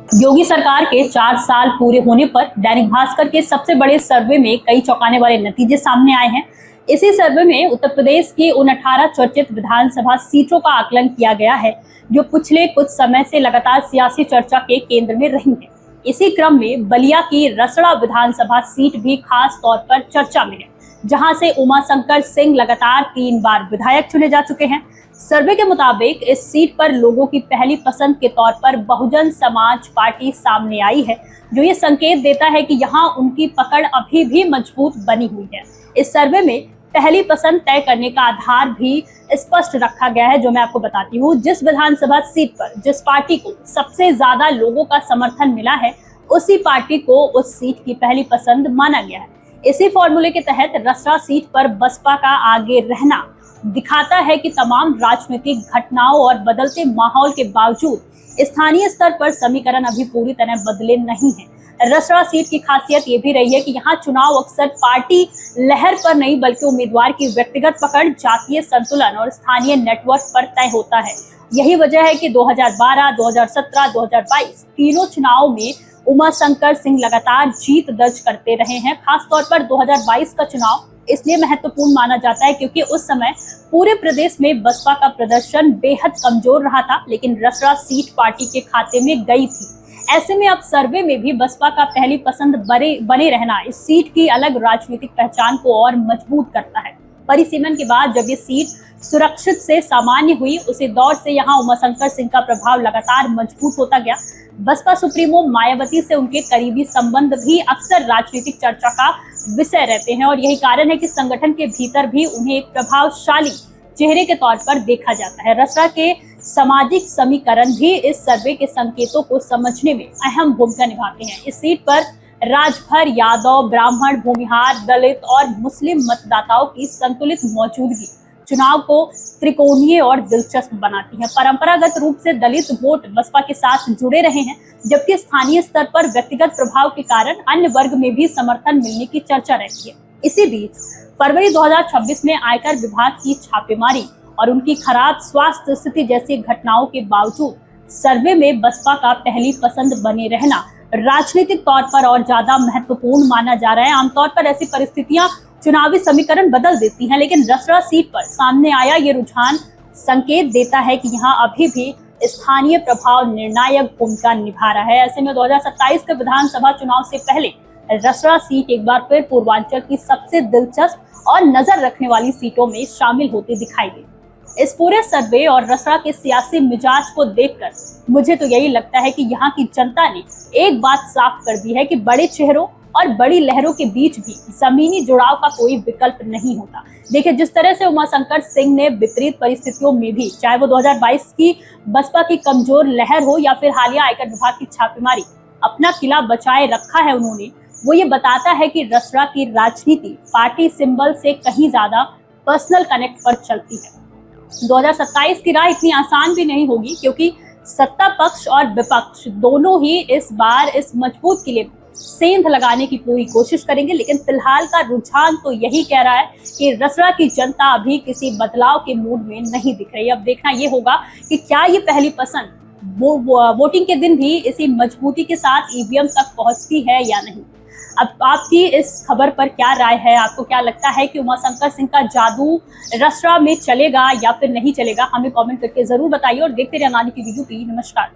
योगी सरकार के 4 साल पूरे होने पर दैनिक भास्कर के सबसे बड़े सर्वे में कई चौंकाने वाले नतीजे सामने आए हैं। इसी सर्वे में उत्तर प्रदेश की उन 18 चर्चित विधानसभा सीटों का आकलन किया गया है जो पिछले कुछ समय से लगातार सियासी चर्चा के केंद्र में रही है। इसी क्रम में बलिया की रसड़ा विधानसभा सीट भी खास तौर पर चर्चा में है, जहां से उमाशंकर सिंह लगातार 3 बार विधायक चुने जा चुके हैं। सर्वे के मुताबिक इस सीट पर लोगों की पहली पसंद के तौर पर बहुजन समाज पार्टी सामने आई है, जो ये संकेत देता है कि यहाँ उनकी पकड़ अभी भी मजबूत बनी हुई है। इस सर्वे में पहली पसंद तय करने का आधार भी स्पष्ट रखा गया है, जो मैं आपको बताती हूँ। जिस विधानसभा सीट पर जिस पार्टी को सबसे ज्यादा लोगों का समर्थन मिला है, उसी पार्टी को उस सीट की पहली पसंद माना गया है। इसी फॉर्मूले के तहत रसड़ा सीट पर बसपा का आगे रहना दिखाता है कि तमाम राजनीतिक घटनाओं और बदलते माहौल के बावजूद स्थानीय स्तर पर समीकरण अभी पूरी तरह बदले नहीं है। रसड़ा सीट की खासियत ये भी रही है कि यहाँ चुनाव अक्सर पार्टी लहर पर नहीं बल्कि उम्मीदवार की व्यक्तिगत पकड़, जातीय संतुलन और स्थानीय नेटवर्क पर तय होता है। यही वजह है कि 2012, 2017, 2022 तीनों चुनाव में उमाशंकर सिंह लगातार जीत दर्ज करते रहे हैं। खासतौर पर 2022 का चुनाव इसलिए महत्वपूर्ण माना जाता है क्योंकि उस समय पूरे प्रदेश में बसपा का प्रदर्शन बेहद कमजोर रहा था, लेकिन रसड़ा सीट पार्टी के खाते में गई थी। ऐसे में अब सर्वे में भी बसपा का पहली पसंद बने रहना इस सीट की अलग राजनीतिक पहचान को और मजबूत करता है। परिसीमन के बाद जब ये सीट सुरक्षित से सामान्य हुई, उसी दौर से यहाँ उमाशंकर सिंह का प्रभाव लगातार मजबूत होता गया। बसपा सुप्रीमो मायावती से उनके करीबी संबंध भी अक्सर राजनीतिक चर्चा का विषय रहते हैं और यही कारण है कि संगठन के भीतर भी उन्हें एक प्रभावशाली चेहरे के तौर पर देखा जाता है। रसड़ा के सामाजिक समीकरण भी इस सर्वे के संकेतों को समझने में अहम भूमिका निभाते हैं। इस सीट पर राजभर, यादव, ब्राह्मण, भूमिहार, दलित और मुस्लिम मतदाताओं की संतुलित मौजूदगी चुनाव को त्रिकोणीय और दिलचस्प बनाती है। परंपरागत रूप से दलित वोट बसपा के साथ जुड़े रहे हैं, जबकि स्थानीय स्तर पर व्यक्तिगत प्रभाव के कारण अन्य वर्ग में भी समर्थन मिलने की चर्चा रहती है। इसी बीच फरवरी 2026 में आयकर विभाग की छापेमारी और उनकी खराब स्वास्थ्य स्थिति जैसी घटनाओं के बावजूद सर्वे में बसपा का पहली पसंद बने रहना राजनीतिक तौर पर और ज्यादा महत्वपूर्ण माना जा रहा है। आमतौर पर ऐसी परिस्थितियां चुनावी समीकरण बदल देती हैं, लेकिन रसड़ा सीट पर सामने आया ये रुझान संकेत देता है कि यहाँ अभी भी स्थानीय प्रभाव निर्णायक भूमिका निभा रहा है। ऐसे में 2027 के विधानसभा चुनाव से पहले रसड़ा सीट एक बार फिर पूर्वांचल की सबसे दिलचस्प और नजर रखने वाली सीटों में शामिल होती दिखाई दी। इस पूरे सर्वे और रसड़ा के सियासी मिजाज को देखकर मुझे तो यही लगता है कि यहाँ की जनता ने एक बात साफ कर दी है कि बड़े चेहरों और बड़ी लहरों के बीच भी जमीनी जुड़ाव का कोई विकल्प नहीं होता। देखिए, जिस तरह से उमाशंकर सिंह ने विपरीत परिस्थितियों में भी, चाहे वो 2022 की बसपा की कमजोर लहर हो या फिर हालिया आयकर विभाग की छापेमारी, अपना किला बचाए रखा है उन्होंने, वो ये बताता है कि रसड़ा की राजनीति पार्टी सिंबल से कहीं ज्यादा पर्सनल कनेक्ट पर चलती है। 2027 की राह इतनी आसान भी नहीं होगी क्योंकि सत्ता पक्ष और विपक्ष दोनों ही इस बार इस मजबूत किले को सेंध लगाने की पूरी कोशिश करेंगे, लेकिन फिलहाल का रुझान तो यही कह रहा है कि रसड़ा की जनता अभी किसी बदलाव के मूड में नहीं दिख रही। अब देखना ये होगा कि क्या ये पहली पसंद वोटिंग के दिन भी इसी मजबूती के साथ ईवीएम तक पहुंचती है या नहीं। अब आपकी इस खबर पर क्या राय है? आपको क्या लगता है कि उमाशंकर सिंह का जादू रसड़ा में चलेगा या फिर नहीं चलेगा? हमें कमेंट करके जरूर बताइए और देखते रहिए अनानी की वीडियो की। नमस्कार।